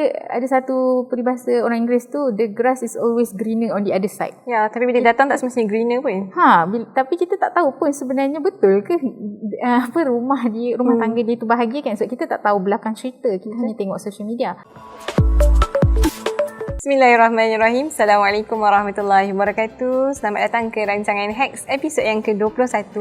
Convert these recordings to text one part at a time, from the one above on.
ada satu peribahasa orang Inggeris tu, the grass is always greener on the other side. Ya, tapi bila datang tak semestinya greener pun. Tapi kita tak tahu pun sebenarnya betul ke rumah tangga dia tu bahagia kan. Sebab kita tak tahu belakang cerita, kita hanya tengok social media. Bismillahirrahmanirrahim. Assalamualaikum warahmatullahi wabarakatuh. Selamat datang ke rancangan Hacks episod yang ke-21.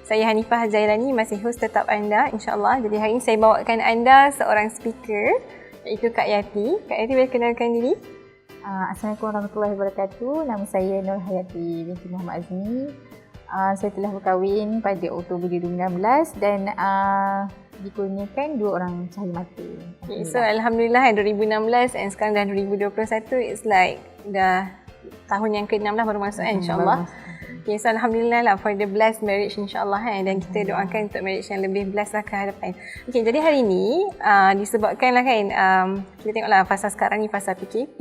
Saya Hanifah Jailani, masih host tetap anda, insyaAllah. Jadi hari ini saya bawakan anda seorang speaker, iaitu Kak Yati. Kak Yati boleh kenalkan diri? Assalamualaikum warahmatullahi wabarakatuh. Nama saya Nur Hayati binti Muhammad Azmi. Saya telah berkahwin pada Oktober 2016 dan dikurniakan 2 orang cahaya mata. Okay, so Alhamdulillah 2016 and sekarang dah 2021, it's like dah tahun yang ke-6 lah baru masuk insyaAllah. Okay, so Alhamdulillah lah for the blessed marriage insyaAllah dan kita doakan untuk marriage yang lebih blessed lah ke hadapan. Okay, jadi hari ni disebabkan lah kan, kita tengoklah fasa sekarang ni fasa PKP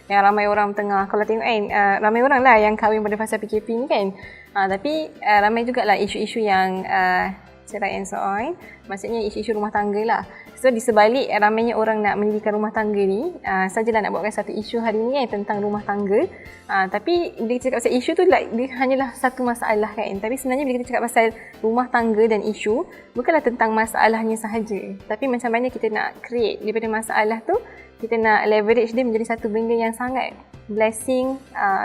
yang ramai orang tengah, kalau tengok kan ramai orang lah yang kahwin pada fasa PKP ni kan, tapi ramai jugalah isu-isu yang cerai and so on, maksudnya isu-isu rumah tangga lah. So di sebalik ramainya orang nak mendirikan rumah tangga ni, sajalah nak buatkan satu isu hari ni tentang rumah tangga. Tapi bila kita cakap pasal isu tu, like, dia hanyalah satu masalah kan. Tapi sebenarnya bila kita cakap pasal rumah tangga dan isu, bukanlah tentang masalahnya sahaja, tapi macam mana kita nak create daripada masalah tu, kita nak leverage dia menjadi satu benda yang sangat blessing,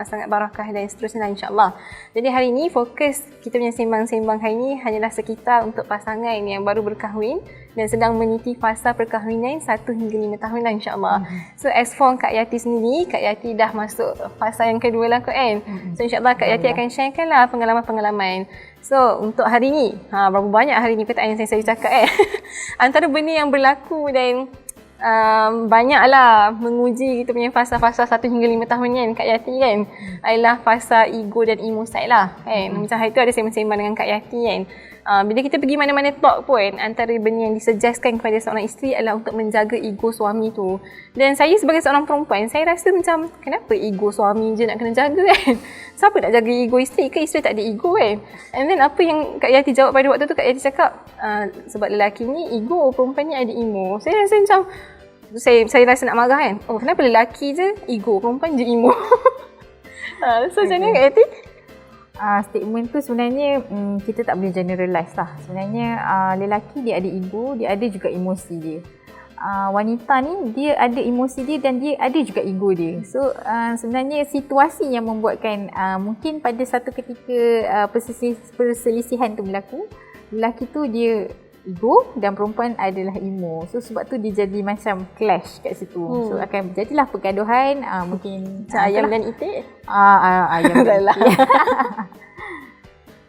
sangat barakah dan seterusnya insyaAllah. Jadi hari ni fokus kita punya sembang-sembang hari ni hanyalah sekitar untuk pasangan yang baru berkahwin dan sedang meniti fasa perkahwinan 1 hingga 5 tahun lah insyaAllah. So as for Kak Yati sendiri, Kak Yati dah masuk fasa yang kedua lah kot kan. So insyaAllah Kak Yati akan sharekan lah pengalaman-pengalaman. So untuk hari ni, berapa banyak hari ni pertanyaan yang saya cakap antara benda yang berlaku dan banyaklah menguji kita punya fasa-fasa 1 hingga 5 tahun kan Kak Yati kan, adalah fasa ego dan emo side lah kan. Macam hari tu ada sembang-sembang dengan Kak Yati kan, bila kita pergi mana-mana talk pun, antara benda yang disuggestkan kepada seorang isteri adalah untuk menjaga ego suami tu. Dan saya sebagai seorang perempuan, saya rasa macam kenapa ego suami je nak kena jaga kan. Siapa nak jaga ego isteri ke? Isteri tak ada ego kan. And then apa yang Kak Yati jawab pada waktu tu, Kak Yati cakap sebab lelaki ni ego, perempuan ni ada emo. Saya rasa macam saya rasa nak marah kan. Oh, kenapa lelaki je ego, perempuan je emo? So macam mana Kak Yati? Statement tu sebenarnya kita tak boleh generalize lah. Sebenarnya lelaki dia ada ego, dia ada juga emosi dia. Wanita ni dia ada emosi dia dan dia ada juga ego dia. So sebenarnya situasi yang membuatkan mungkin pada satu ketika perselisihan tu berlaku, lelaki tu dia ego dan perempuan adalah emo. So sebab tu dia jadi macam clash kat situ. So akan berjadilah pergaduhan, mungkin ayam dan itik. Ayam dan itik.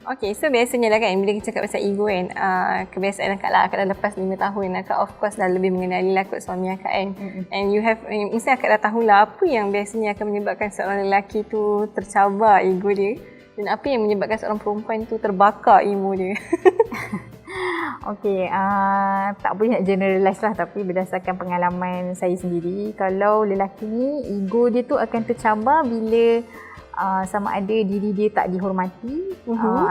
Okay, so biasanya lah kan bila kita cakap pasal ego kan, kebiasaan akak dah lepas 5 tahun akak of course dah lebih mengenali lah kot suami akak kan. And mesti akak dah tahulah apa yang biasanya akan menyebabkan seorang lelaki tu tercabar ego dia, dan apa yang menyebabkan seorang perempuan tu terbakar emo dia. Okay, tak boleh nak generalize lah, tapi berdasarkan pengalaman saya sendiri, kalau lelaki ni ego dia tu akan tercabar bila sama ada diri dia tak dihormati,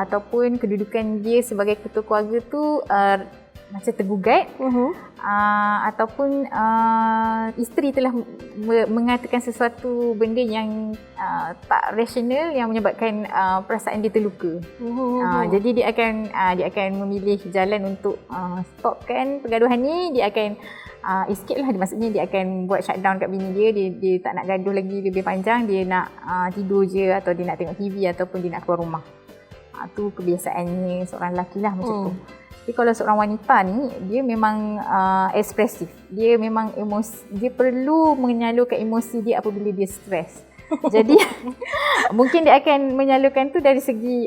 ataupun kedudukan dia sebagai ketua keluarga tu macam tergugat, ataupun isteri telah mengatakan sesuatu benda yang tak rasional yang menyebabkan perasaan dia terluka. Jadi dia akan memilih jalan untuk stopkan pergaduhan ni. Dia akan escape lah, maksudnya dia akan buat shutdown kat bini dia. Dia tak nak gaduh lagi lebih panjang, dia nak tidur je, atau dia nak tengok TV, ataupun dia nak keluar rumah. Tu kebiasaannya seorang lelaki lah macam tu. Tapi kalau seorang wanita ni, dia memang ekspresif. Dia memang dia perlu menyalurkan emosi dia apabila dia stres. Jadi mungkin dia akan menyalurkan tu dari segi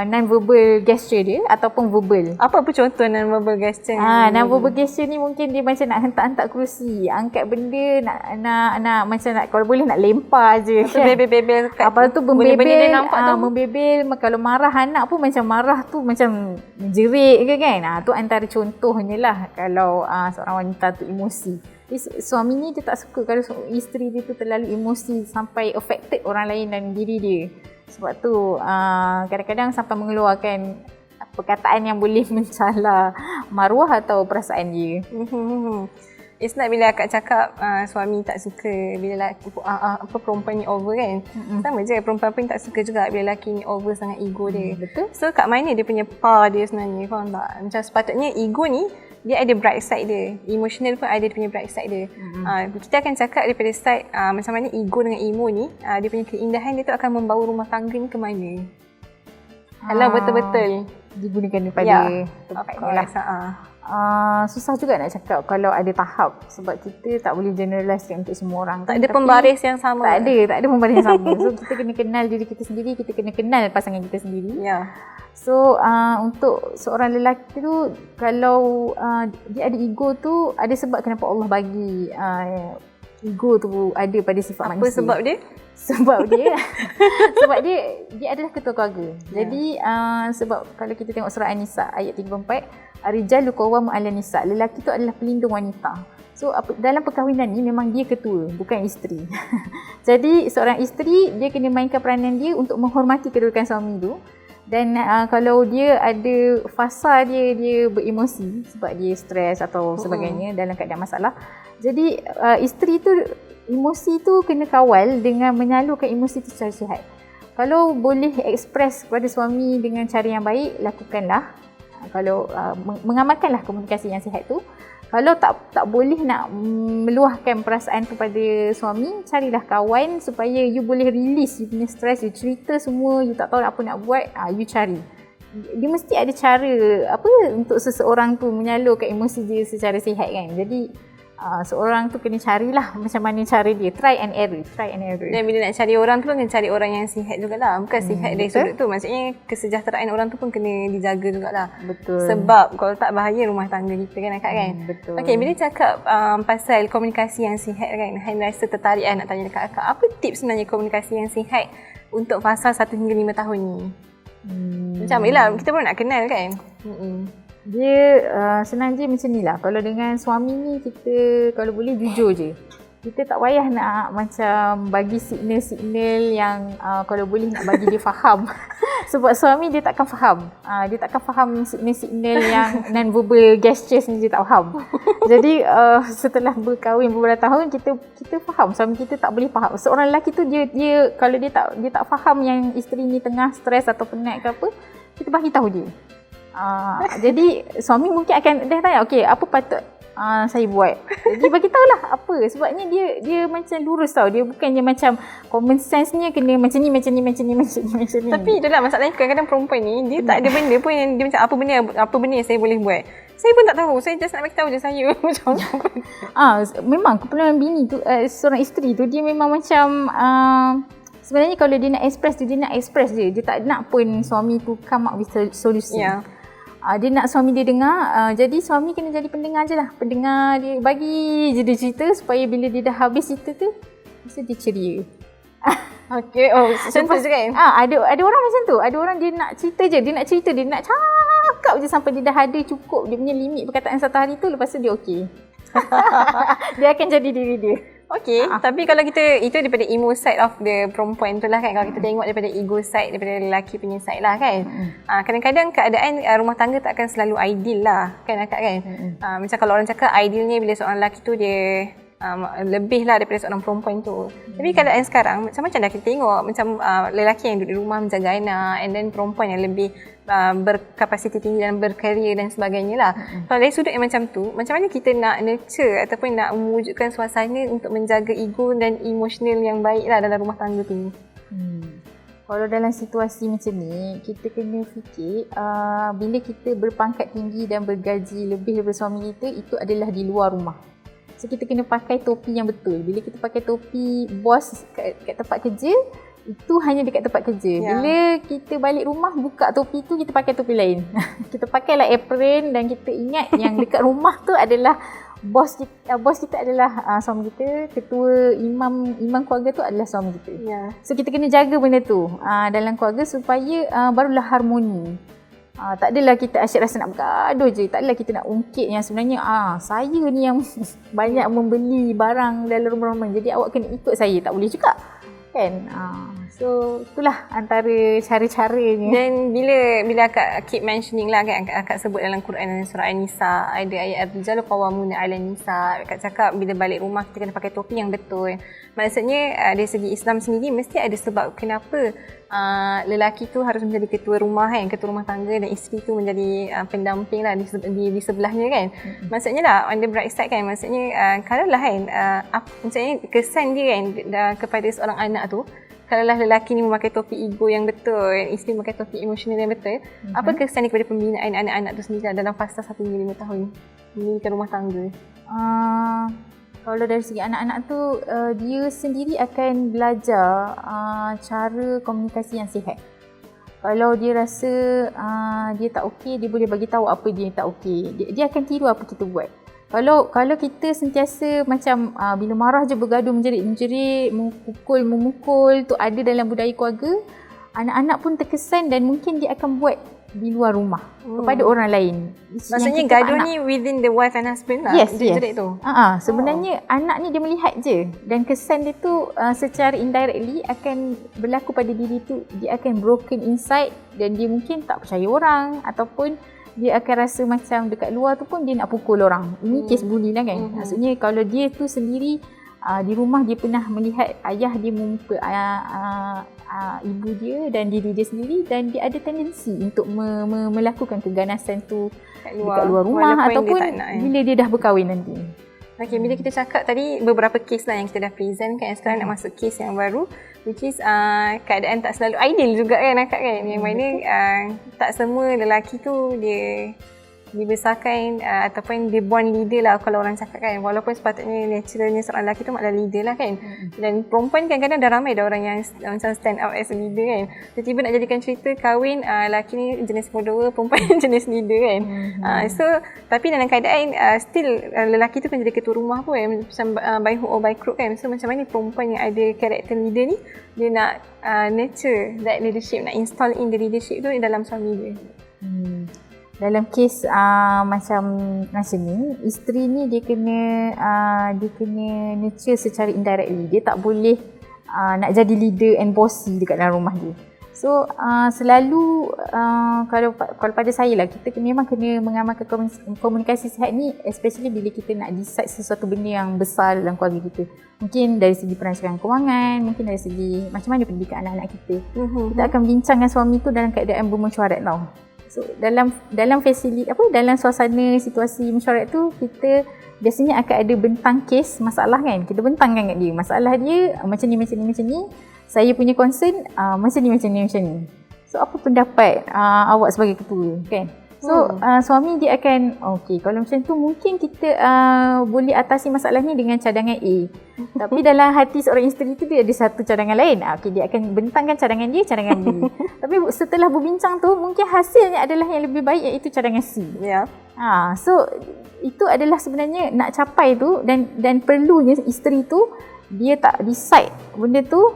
non-verbal gesture dia ataupun verbal. Apa contoh non-verbal gesture? Non-verbal gesture ni mungkin dia macam nak hentak-hentak kerusi, angkat benda, nak macam nak, kalau boleh nak lempar je. Bebel-bebel. Apa tu membebel, membebel. Kalau marah anak pun macam marah tu macam jerit ke kan. Tu antara contohnya lah kalau seorang wanita tu emosi. Suami ni dia tak suka kalau isteri dia tu terlalu emosi sampai affected orang lain dan diri dia. Sebab tu kadang-kadang sampai mengeluarkan perkataan yang boleh mencela maruah atau perasaan dia. It's like bila akak cakap suami tak suka bila perempuan ni over kan. Sama je perempuan pun tak suka juga bila lelaki ni over sangat ego dia. Betul. So kat mana dia punya power dia sebenarnya, faham tak? Macam sepatutnya ego ni dia ada bright side dia. Emotional pun ada dia punya bright side dia. Kita akan cakap daripada side macam mana ego dengan emo ni, dia punya keindahan dia tu akan membawa rumah tangga ni ke mana. Kalau betul-betul digunakan daripada tempat ni lah. Susah juga nak cakap kalau ada tahap, sebab kita tak boleh generalizekan untuk semua orang. Tak ada pembaris yang sama. Tak ada pembaris yang sama. So kita kena kenal diri kita sendiri, kita kena kenal pasangan kita sendiri. So untuk seorang lelaki tu, kalau dia ada ego tu, ada sebab kenapa Allah bagi ego tu ada pada sifat manusia. Apa sebab dia? Sebab dia adalah ketua keluarga. Jadi sebab kalau kita tengok surah An-Nisa ayat 34, Ar-rijalu qawwamun 'alan nisa. Lelaki tu adalah pelindung wanita. So dalam perkahwinan ni memang dia ketua, bukan isteri. Jadi seorang isteri dia kena mainkan peranan dia untuk menghormati kedudukan suami tu. Dan kalau dia ada fasa dia beremosi sebab dia stres atau sebagainya dalam keadaan masalah. Jadi isteri tu emosi tu kena kawal dengan menyalurkan emosi tu secara sihat. Kalau boleh express kepada suami dengan cara yang baik, lakukanlah. Kalau mengamalkanlah komunikasi yang sihat tu. Kalau tak boleh nak meluahkan perasaan tu pada suami, carilah kawan supaya you boleh release you punya stress, you cerita semua, you tak tahu apa nak buat, you cari. Dia mesti ada cara untuk seseorang tu menyalurkan emosi dia secara sihat kan. Jadi seorang tu kena carilah macam mana cara dia, try and error. Dan bila nak cari orang tu pun kena cari orang yang sihat jugalah. Bukan sihat dari sudut tu, maksudnya kesejahteraan orang tu pun kena dijaga jugalah. Betul. Sebab kalau tak bahaya rumah tangga kita kan akak kan. Betul. Okey, bila cakap pasal komunikasi yang sihat kan, Han rasa tertarik nak tanya dekat akak, apa tips sebenarnya komunikasi yang sihat untuk fasa 1 hingga 5 tahun ni? Macam yelah, kita pun nak kenal kan. Dia senang je macam ni lah. Kalau dengan suami ni, kita kalau boleh jujur je. Kita tak payah nak macam bagi signal-signal yang kalau boleh nak bagi dia faham. Sebab suami dia takkan faham. Dia takkan faham signal-signal yang non-verbal gestures ni, dia tak faham. Jadi setelah berkahwin beberapa tahun, kita faham. Suami kita tak boleh faham. Seorang lelaki tu dia kalau dia tak faham yang isteri ni tengah stres atau penat ke apa, kita bagi tahu dia. Jadi suami mungkin akan dia tanya, okey, apa patut saya buat? Jadi bagi tahulah apa. Sebabnya dia macam lurus tau. Dia bukannya macam common sense-nya kena macam ni. Tapi itulah masalahnya, kadang-kadang perempuan ni dia tak ada benda pun yang dia macam apa benda yang saya boleh buat. Saya pun tak tahu. Saya just nak bagi tahu je saya macam memang keperluan bini tu, seorang isteri tu dia memang macam sebenarnya kalau dia nak express tu, dia nak express je. Dia tak nak pun suami tu come up with solution. Dia nak suami dia dengar. Jadi suami kena jadi pendengar je lah. Pendengar dia, bagi je dia cerita supaya bila dia dah habis cerita tu, mesti dia ceria. Okey, macam tu je kan? Ada orang macam tu. Ada orang dia nak cerita je. Dia nak cakap je sampai dia dah ada cukup dia punya limit perkataan satu hari tu. Lepas tu dia okey. Dia akan jadi diri dia. Okey, tapi kalau kita, itu daripada emo side of the perempuan tu lah kan. Kalau kita tengok daripada ego side, daripada lelaki punya side lah kan. Kadang-kadang keadaan rumah tangga tak akan selalu ideal lah kan akak kan. Macam kalau orang cakap idealnya bila seorang lelaki tu dia lebih lah daripada seorang perempuan tu. Tapi keadaan sekarang macam-macam dah kita tengok. Macam lelaki yang duduk di rumah menjaga anak, and then perempuan yang lebih berkapasiti tinggi dan berkarier dan sebagainya lah. Kalau dari sudut yang macam tu, macam mana kita nak nurture ataupun nak mewujudkan suasana untuk menjaga ego dan emosional yang baik lah dalam rumah tangga tu? Kalau dalam situasi macam ni, kita kena fikir bila kita berpangkat tinggi dan bergaji lebih daripada suami kita, itu adalah di luar rumah. So kita kena pakai topi yang betul. Bila kita pakai topi bos kat tempat kerja, itu hanya dekat tempat kerja. Bila kita balik rumah, buka topi tu, kita pakai topi lain. Kita pakailah apron dan kita ingat yang dekat rumah tu adalah bos kita adalah suami kita, ketua imam keluarga tu adalah suami kita. So kita kena jaga benda tu dalam keluarga supaya barulah harmoni. Tak adalah kita asyik rasa nak bergaduh je. Tak adalah kita nak ungkit yang sebenarnya saya ni yang banyak membeli barang dalam rumah-rumah, jadi awak kena ikut saya. Tak boleh juga kan. So itulah antara cara-caranya. Dan bila akak keep mentioning lah kan, akak sebut dalam Quran surah An-Nisa ada ayat ar-rijalu qawwamuna 'alan nisa. Akak cakap bila balik rumah kita kena pakai topi yang betul. Maksudnya dari segi Islam sendiri mesti ada sebab kenapa lelaki tu harus menjadi ketua rumah kan, ketua rumah tangga, dan isteri tu menjadi pendamping lah di sebelahnya kan. Maksudnya lah on the bright side kan, maksudnya kalau lah kan maksudnya kesan dia kan kepada seorang anak tu, kalau lah lelaki ni memakai topi ego yang betul, isteri memakai topi emosional yang betul, apa kesan dia kepada pembinaan anak-anak tu sendiri dalam fasa 1 hingga 5 tahun mendirikan rumah tangga? Kalau dari segi anak-anak tu, dia sendiri akan belajar cara komunikasi yang sihat. Kalau dia rasa dia tak okey, dia boleh bagi tahu apa dia tak okey. Dia akan tiru apa kita buat. Kalau kita sentiasa macam bila marah je bergaduh, menjerit-menjerit, memukul tu ada dalam budaya keluarga, anak-anak pun terkesan dan mungkin dia akan buat di luar rumah kepada orang lain. Maksudnya gaduh ni within the wife and husband lah. Yes. Tu. Sebenarnya anak ni dia melihat je, dan kesan dia tu secara indirectly akan berlaku pada diri tu. Dia akan broken inside dan dia mungkin tak percaya orang, ataupun dia akan rasa macam dekat luar tu pun dia nak pukul orang. Ini kes bully lah kan. Maksudnya kalau dia tu sendiri di rumah dia pernah melihat ayah dia memukul ibu dia dan diri dia sendiri, dan dia ada tendensi untuk melakukan keganasan tu dekat luar rumah ataupun bila dia dah berkahwin nanti. Okay, bila kita cakap tadi beberapa kes lah yang kita dah present kan, sekarang nak masuk kes yang baru, which is keadaan tak selalu ideal juga kan akak kan, yang mana tak semua lelaki tu dia dibesarkan ataupun dia born leader lah kalau orang cakap kan, walaupun sepatutnya naturalnya seorang lelaki tu adalah leader lah kan. Dan perempuan kadang-kadang dah ramai dah orang yang macam stand out as a leader kan. Tiba-tiba nak jadikan cerita kahwin, lelaki ni jenis follower, perempuan jenis leader kan. So tapi dalam keadaan still lelaki tu kan jadi ketua rumah pun kan, macam by hook or by crook kan. So macam mana perempuan yang ada karakter leader ni dia nak nurture that leadership, nak install in the leadership tu dalam suami dia? Dalam kes macam ni, isteri ni dia kena nurture secara indirectly. Dia tak boleh nak jadi leader and bossy dekat dalam rumah dia. So selalu kalau pada saya lah, kita memang kena mengamalkan komunikasi sihat ni, especially bila kita nak decide sesuatu benda yang besar dalam keluarga kita. Mungkin dari segi perancangan kewangan, mungkin dari segi macam mana pendidikan anak-anak kita. Kita akan bincang dengan suami tu dalam keadaan bermesyuarat tau. So dalam suasana situasi mesyuarat tu, kita biasanya akan ada bentang kes masalah kan. Kita bentangkan kat dia masalah dia macam ni. Saya punya concern macam ni. So apa pendapat awak sebagai ketua kan? So suami dia akan okey, kalau macam tu mungkin kita boleh atasi masalah ni dengan cadangan A. Tapi dalam hati seorang isteri tu dia ada satu cadangan lain. Okey, dia akan bentangkan cadangan dia, cadangan B. Tapi setelah berbincang tu mungkin hasilnya adalah yang lebih baik, iaitu cadangan C. Ya. So itu adalah sebenarnya nak capai tu, dan perlunya isteri tu dia tak decide benda tu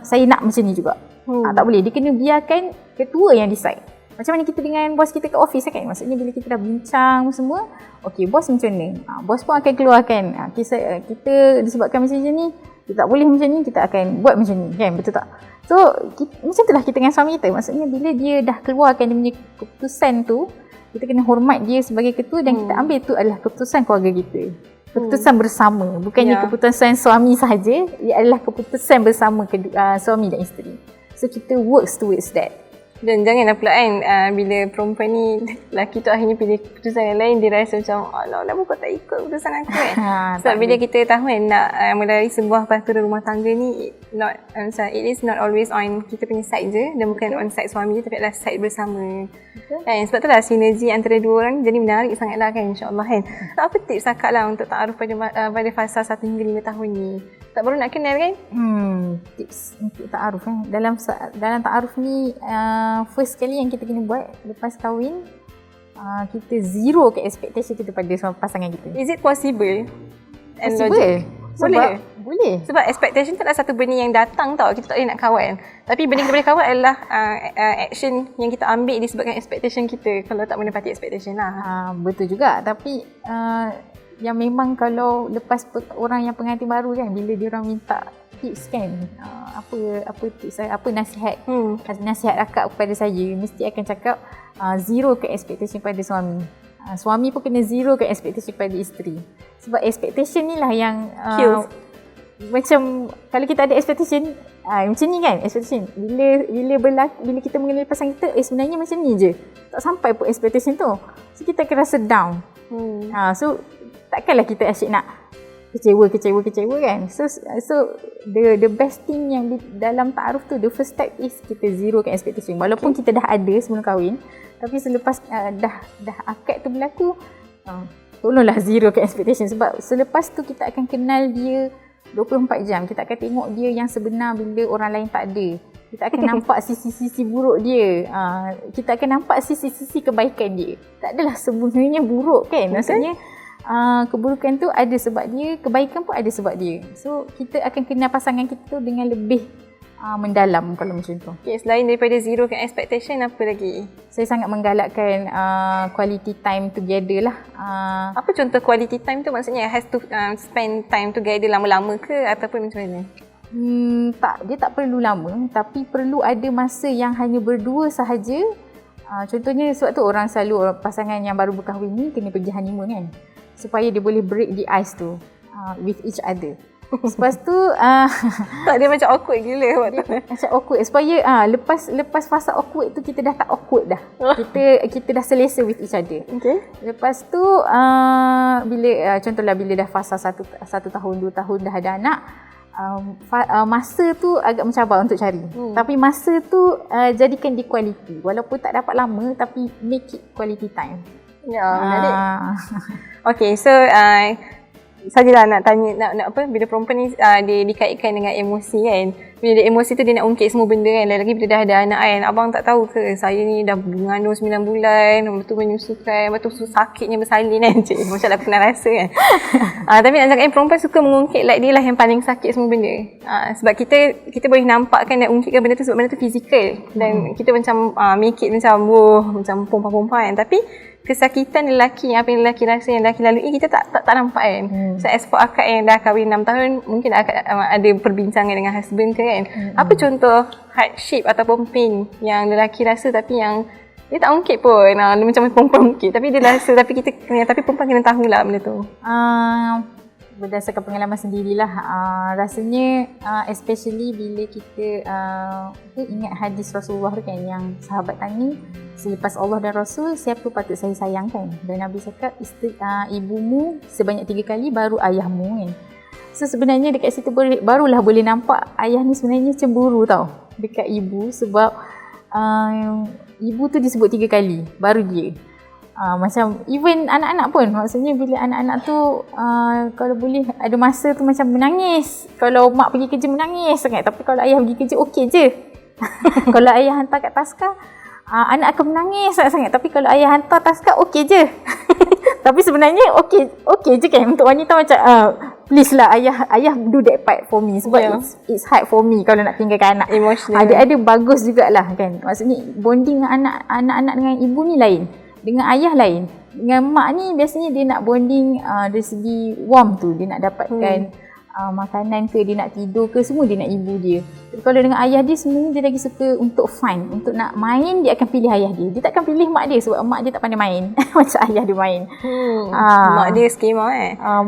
saya nak macam ni juga. Tak boleh, dia kena biarkan ketua yang decide. Macam mana kita dengan bos kita kat office kan? Maksudnya bila kita dah bincang semua, okey bos macam ni, bos pun akan keluarkan kita disebabkan macam ni, kita tak boleh macam ni, kita akan buat macam ni kan, betul tak? So macam itulah kita dengan suami kita. Maksudnya bila dia dah keluarkan dia punya keputusan tu, kita kena hormat dia sebagai ketua, dan kita ambil tu adalah keputusan keluarga kita. Keputusan bersama, bukannya keputusan suami sahaja, ia adalah keputusan bersama suami dan isteri. So kita works towards that. Dan janganlah pula kan bila perempuan ni, lelaki tu akhirnya pilih keputusan yang lain, dia rasa macam alah kau tak ikut keputusan aku kan. Sebab bila kita tahu kan nak melalui sebuah bahtera rumah tangga ni, it is not always on kita punya side je, dan bukan on side suami je, tapi adalah side bersama kan. Sebab tu lah sinergi antara dua orang jadi menarik sangatlah kan, insyaAllah kan. So, apa tips akak lah untuk ta'aruf pada fasa 1 hingga 5 tahun ni? Tak baru nak kenal kan? Tips untuk ta'aruf dalam ta'aruf ni, first kali yang kita kena buat lepas kahwin, kita zero ke expectation kita pada pasangan kita. Is it possible? Possible. Boleh. Sebab expectation tu adalah satu benda yang datang tau. Kita tak boleh nak kawal. Tapi benda kita boleh kawal adalah action yang kita ambil disebabkan expectation kita. Kalau tak menepati expectation lah. Betul juga. Tapi yang memang kalau lepas orang yang pengantin baru kan, bila dia orang minta tips kan, apa tips saya, apa nasihat nasihat akak kepada saya, mesti akan cakap zero ke expectation pada suami. Suami pun kena zero ke expectation pada isteri. Sebab expectation ni lah yang macam kalau kita ada expectation macam ni kan, expectation bila kita mengenal pasangan kita, sebenarnya macam ni je, tak sampai pun expectation tu, so kita akan rasa down. So takkanlah kita asyik nak kecewa kan. So the best thing yang dalam ta'aruf tu, the first step is kita zero kan expectation. Walaupun kita dah ada sebelum kahwin, tapi selepas dah akad tu berlaku, tolonglah zero kan expectation. Sebab selepas tu kita akan kenal dia 24 jam. Kita akan tengok dia yang sebenar bila orang lain tak ada. Kita akan nampak sisi-sisi buruk dia. Kita akan nampak sisi-sisi kebaikan dia. Tak adalah semuanya buruk kan. Maksudnya keburukan tu ada sebab dia, kebaikan pun ada sebab dia. So kita akan kenal pasangan kita tu dengan lebih mendalam kalau macam tu. Okay, selain daripada zero kan expectation, apa lagi? Saya sangat menggalakkan quality time together lah. Apa contoh quality time tu? Maksudnya has to spend time together lama-lama ke ataupun macam mana? Dia tak perlu lama, tapi perlu ada masa yang hanya berdua sahaja. Contohnya sebab tu pasangan yang baru berkahwin ni kena pergi honeymoon kan, supaya dia boleh break the ice tu with each other. Lepas tu tak, dia macam awkward gila macam awkward, supaya lepas fasa awkward tu kita dah tak awkward dah. Kita dah selesa with each other. Okay. Lepas tu contohlah bila dah fasa 1 tahun 2 tahun dah ada anak, masa tu agak mencabar untuk cari. Tapi masa tu jadikan di quality. Walaupun tak dapat lama, tapi make it quality time. Ya, menarik. Okay, so sajalah nak tanya, nak apa, bila perempuan ni dia dikaitkan dengan emosi kan. Bila dia emosi tu dia nak ungkit semua benda kan. Lagi bila dah ada anak kan, abang tak tahu ke saya ni dah mengandung 9 bulan, betul menyusukan, betul sakitnya bersalin kan. Cik, macam dah pernah rasa kan. Tapi nak cakap perempuan suka mengungkit like dia lah yang paling sakit semua benda. Sebab kita boleh nampakkan dan ungkitkan benda tu sebab benda tu fizikal. Dan kita macam make it macam macam pompa-pompa kan. Tapi kesakitan lelaki, apa yang lelaki rasa, yang lelaki lalui, kita tak nampak kan. So as for akak yang dah kahwin 6 tahun, mungkin akak ada perbincangan dengan husband ke kan. Apa contoh hardship ataupun pain yang lelaki rasa tapi yang dia tak ungkit pun. Dia macam perempuan ungkit tapi dia rasa, tapi perempuan kena tahulah benda tu. Berdasarkan pengalaman sendirilah, rasanya especially bila kita ingat hadis Rasulullah kan, yang sahabat tanya, selepas Allah dan Rasul siapa patut saya sayangkan? Dan Nabi cakap ibumu sebanyak 3 kali, baru ayahmu kan. So sebenarnya dekat situ barulah boleh nampak ayah ni sebenarnya cemburu tau dekat ibu, sebab ibu tu disebut 3 kali baru dia. Macam even anak-anak pun, maksudnya bila anak-anak tu kalau boleh ada masa tu macam menangis. Kalau mak pergi kerja menangis sangat, tapi kalau ayah pergi kerja okey je. Kalau ayah hantar kat taska, anak akan menangis sangat, tapi kalau ayah hantar taska okey je. Tapi sebenarnya okey je kan untuk wanita, macam please lah ayah do that part for me, sebab it's hard for me kalau nak tinggalkan anak. Emotional. Ada bagus jugalah kan. Maksudnya bonding dengan anak-anak dengan ibu ni lain, dengan ayah lain. Dengan mak ni biasanya dia nak bonding dari segi warm tu, dia nak dapatkan makanan ke, dia nak tidur ke, semua dia nak ibu dia. Tapi kalau dengan ayah dia, sebenarnya dia lagi suka untuk fun, untuk nak main, dia akan pilih ayah dia. Dia takkan pilih mak dia sebab mak dia tak pandai main. Macam ayah dia main. Mak dia skema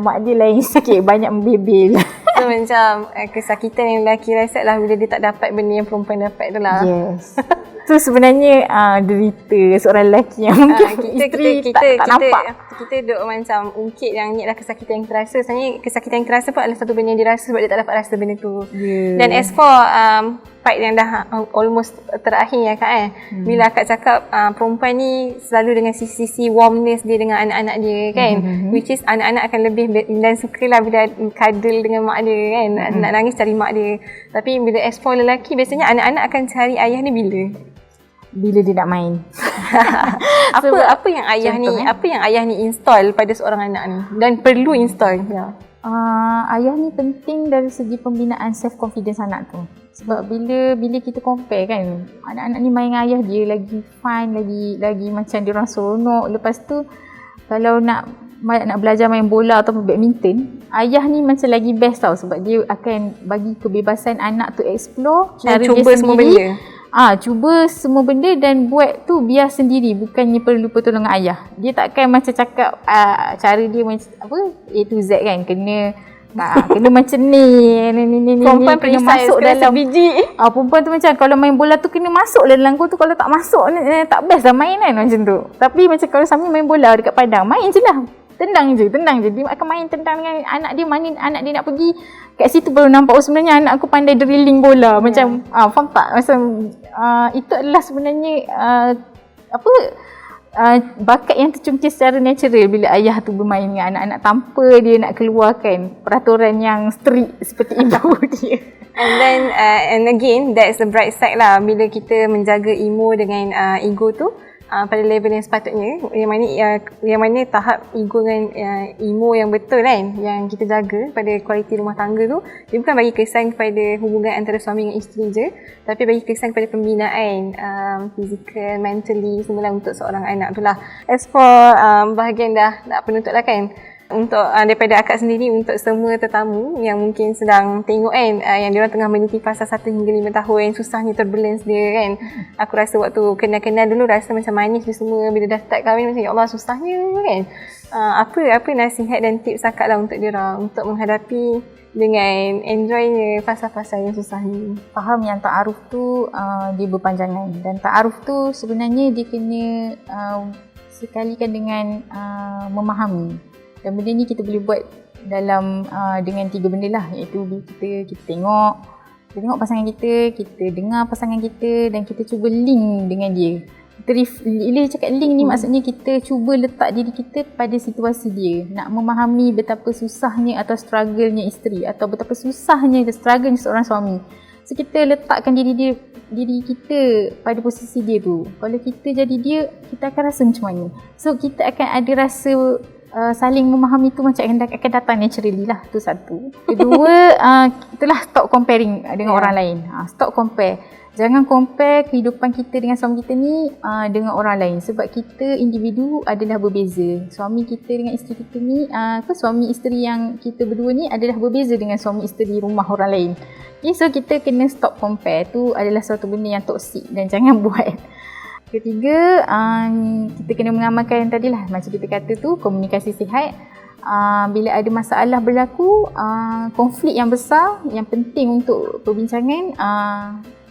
mak dia lain sikit, banyak membebel. So macam kesakitan yang lelaki rasa lah bila dia tak dapat benda yang perempuan dapat tu lah. Yes. Tu sebenarnya derita seorang lelaki yang mungkin isteri tak nampak. Kita duk macam ungkit yang ni adalah kesakitan yang terasa. Sebenarnya kesakitan yang terasa pun adalah satu benda yang dirasa sebab dia tak dapat rasa benda tu. Dan as for part yang dah almost terakhir ya kak bila akak cakap perempuan ni selalu dengan sisi-sisi warmness dia dengan anak-anak dia kan, which is anak-anak akan lebih dan sukalah bila cuddle dengan mak dia kan, nak nangis cari mak dia. Tapi bila as for lelaki, biasanya anak-anak akan cari ayah ni bila dia nak main. apa yang ayah ni install pada seorang anak ni dan perlu install ayah ni penting dari segi pembinaan self confidence anak tu. Sebab bila kita compare kan, anak-anak ni main dengan ayah dia lagi fun, lagi macam dia orang seronok. Lepas tu kalau nak nak belajar main bola atau badminton, ayah ni macam lagi best tau, sebab dia akan bagi kebebasan anak tu explore dan cara cuba dia semua sendiri. benda. Cuba semua benda dan buat tu biar sendiri, bukannya perlu pertolongan ayah. Dia takkan macam cakap cara dia macam apa A to Z kan, kena macam ni Perempuan kena perisai masuk dalam biji. Perempuan tu macam kalau main bola tu kena masuk dalam gol tu, kalau tak masuk tak best lah main kan, macam tu. Tapi macam kalau Sami main bola dekat padang, main je lah, tendang je. Dia akan main tendang dengan anak dia, mana anak dia nak pergi kat situ baru nampak sebenarnya anak aku pandai drilling bola. Macam faham tak? Macam itu adalah sebenarnya bakat yang tercungkil secara natural bila ayah tu bermain dengan anak-anak tanpa dia nak keluarkan peraturan yang strict seperti ibu dia. And then and again, that's the bright side lah, bila kita menjaga ego dengan ego tu pada level yang sepatutnya, yang mana tahap ego dengan emo yang betul kan, yang kita jaga pada kualiti rumah tangga tu, dia bukan bagi kesan kepada hubungan antara suami dengan isteri je, tapi bagi kesan kepada pembinaan physical, mentally semualah untuk seorang anak tu lah. As for bahagian dah penutup lah kan, untuk daripada akak sendiri, untuk semua tetamu yang mungkin sedang tengok kan, yang diorang tengah meniti fasa 1 hingga 5 tahun, susahnya turbulence dia kan. Aku rasa waktu kenal-kenal dulu rasa macam manis dia semua, bila dah start kahwin macam ya Allah susahnya kan. Apa nasihat dan tips akak lah untuk diorang untuk menghadapi dengan enjoynya fasa-fasa yang susah ni? Faham yang ta'aruf tu dia berpanjangan, dan ta'aruf tu sebenarnya dia kena sekalikan dengan memahami. Dan benda ni kita boleh buat dalam dengan 3 benda lah, iaitu kita tengok pasangan kita dengar pasangan kita, dan kita cuba link dengan dia. Bila cakap link ni maksudnya kita cuba letak diri kita pada situasi dia, nak memahami betapa susahnya atau struggle-nya isteri, atau betapa susahnya struggle-nya seorang suami. So kita letakkan diri kita pada posisi dia tu. Kalau kita jadi dia, kita akan rasa macam mana. So kita akan ada rasa saling memahami tu macam akan datang naturally lah. Tu satu. Kedua, itulah stop comparing dengan orang lain. Stop compare. Jangan compare kehidupan kita dengan suami kita ni dengan orang lain, sebab kita individu adalah berbeza. Suami kita dengan isteri kita ni, suami isteri yang kita berdua ni adalah berbeza dengan suami isteri rumah orang lain. Okay, so kita kena stop compare. Tu adalah suatu benda yang toksik dan jangan buat. Ketiga, kita kena mengamalkan yang tadilah, macam kita kata tu, komunikasi sihat. Bila ada masalah berlaku, konflik yang besar, yang penting untuk perbincangan,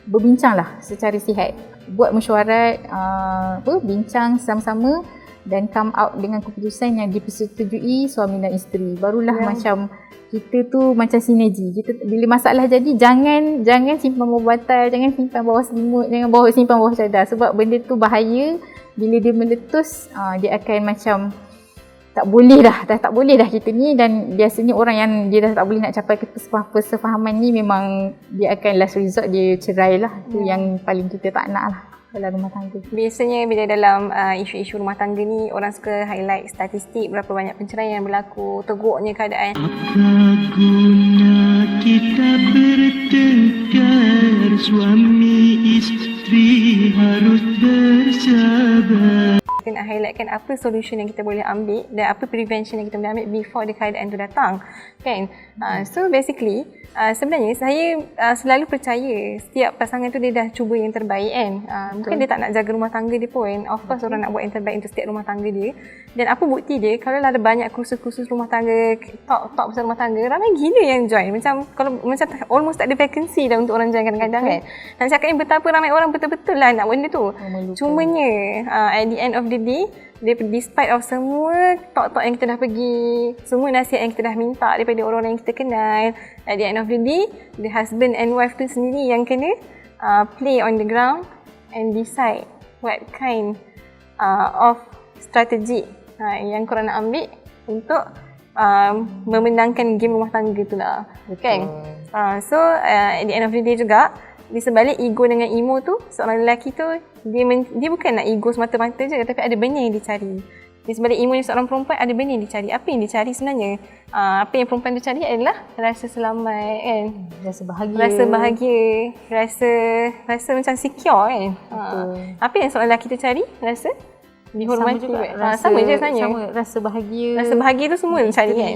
berbincanglah secara sihat. Buat mesyuarat, bincang sama-sama dan come out dengan keputusan yang dipersetujui suami dan isteri. Barulah macam kita tu macam sinergi. Kita bila masalah jadi, jangan simpan bawah bantal, jangan simpan bawah selimut, jangan simpan bawah cadar, sebab benda tu bahaya. Bila dia meletus, dia akan macam tak boleh dah kita ni. Dan biasanya orang yang dia dah tak boleh nak capai kesefahaman ni, memang dia akan last resort dia cerai lah. Tu yang paling kita tak nak lah dalam rumah tangga. Biasanya bila dalam isu-isu rumah tangga ni, orang suka highlight statistik berapa banyak perceraian yang berlaku, teruknya keadaan. Apa guna kita bertengkar, suami isteri harus bersabar. Kita nak highlightkan apa solution yang kita boleh ambil dan apa prevention yang kita boleh ambil before the keadaan tu datang kan. So basically sebenarnya saya selalu percaya setiap pasangan tu dia dah cuba yang terbaik kan. Mungkin dia tak nak jaga rumah tangga dia pun, of course orang nak buat yang terbaik untuk setiap rumah tangga dia. Dan apa bukti dia, kalau ada banyak kursus-kursus rumah tangga, talk pasal rumah tangga, ramai gila yang join. Macam almost tak ada vacancy dah untuk orang join kadang-kadang kan. Dan cakapnya betapa ramai orang betul-betul lah nak benda tu. Cumanya at the end of the day, despite of semua talk-talk yang kita dah pergi, semua nasihat yang kita dah minta daripada orang-orang yang kita kenal, at the end of the day, the husband and wife tu sendiri yang kena play on the ground and decide what kind of strategy yang korang nak ambil untuk memenangkan game rumah tangga tu lah. Kan? So at the end of the day juga, di sebalik ego dengan emo tu, seorang lelaki tu dia bukan nak ego semata-mata je, tapi ada benda yang dicari. Di sebalik emo ni seorang perempuan, ada benda yang dicari. Apa yang dicari sebenarnya? Apa yang perempuan tu cari adalah rasa selamat kan, rasa bahagia, rasa macam secure kan. Apa yang seorang lelaki tu cari? Rasa dihormati. Sama juga rasa, sama je sebenarnya. Sama, rasa bahagia. Rasa bahagia tu semua cari kan.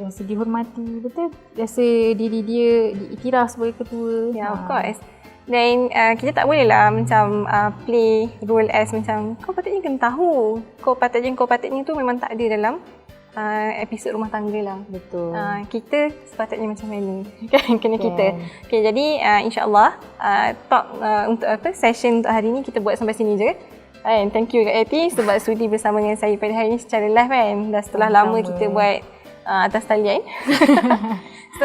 Rasa dihormati, betul. Rasa diri dia diiktiraf sebagai ketua. Ya, of course. Dan kita tak boleh lah macam play role as macam kau patutnya kena tahu. Kau patutnya tu memang tak ada dalam episod rumah tangga lah. Betul. Kita sepatutnya macam mana kan, kena kita. Okay, jadi insyaAllah talk untuk session untuk hari ni kita buat sampai sini je. And thank you Kak Yati sebab sudi bersama dengan saya pada hari ni secara live kan. Dah setelah lama kita buat atas talian. So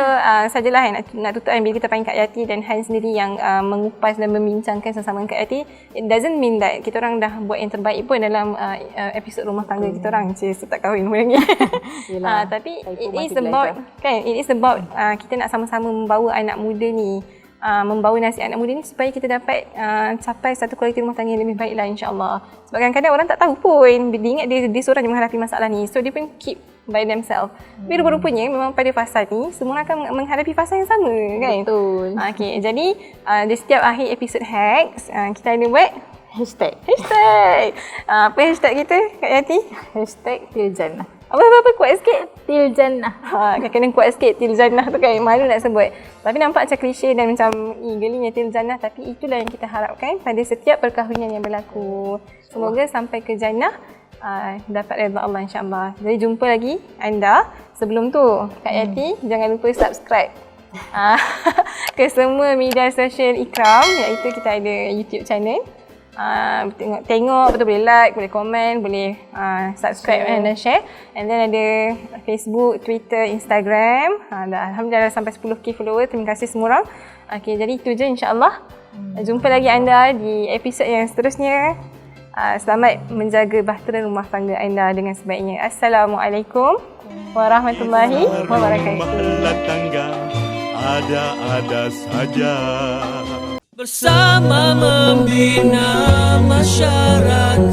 sajalah nak tutup bila kita panggil Kak Yati dan Han sendiri yang mengupas dan membincangkan sama-sama dengan Kak Yati. It doesn't mean that kita orang dah buat yang terbaik pun dalam episod rumah tangga kita orang. Tak kahwin pun lagi. Tapi it is about kita nak sama-sama membawa anak muda ni, membawa nasihat anak muda ni supaya kita dapat capai satu kualiti rumah tangga yang lebih baik lah insyaAllah. Sebab kadang-kadang orang tak tahu pun, dia ingat dia seorang je menghadapi masalah ni, so dia pun keep by themselves. Tapi rupa-rupanya memang pada fasa ni semua orang akan menghadapi fasa yang sama kan. Betul. Okay, jadi di setiap akhir episod Hacks kita ada buat Hashtag. Apa hashtag kita Kak Yati? #Tiljannah. Apa kuat sikit? Tiljannah. Kena kuat sikit Tiljannah tu kan, malu nak sebut. Tapi nampak macam klise dan macam gelinya Tiljannah, tapi itulah yang kita harapkan pada setiap perkahwinan yang berlaku. Semoga sampai ke jannah dapat redha Allah insya-Allah. Jadi jumpa lagi anda. Sebelum tu Kak Yati jangan lupa subscribe ke semua media sosial Ikram, iaitu kita ada YouTube channel. Tengok betul, boleh like, boleh komen, boleh subscribe dan share. And then ada Facebook, Twitter, Instagram. Alhamdulillah sampai 10k follower. Terima kasih semua orang. Okay, jadi itu je insya-Allah. Jumpa lagi anda di episod yang seterusnya. Selamat menjaga bahtera rumah tangga anda dengan sebaiknya. Assalamualaikum warahmatullahi wabarakatuh. Mahalla tangga ada-ada saja. Bersama membina masyarakat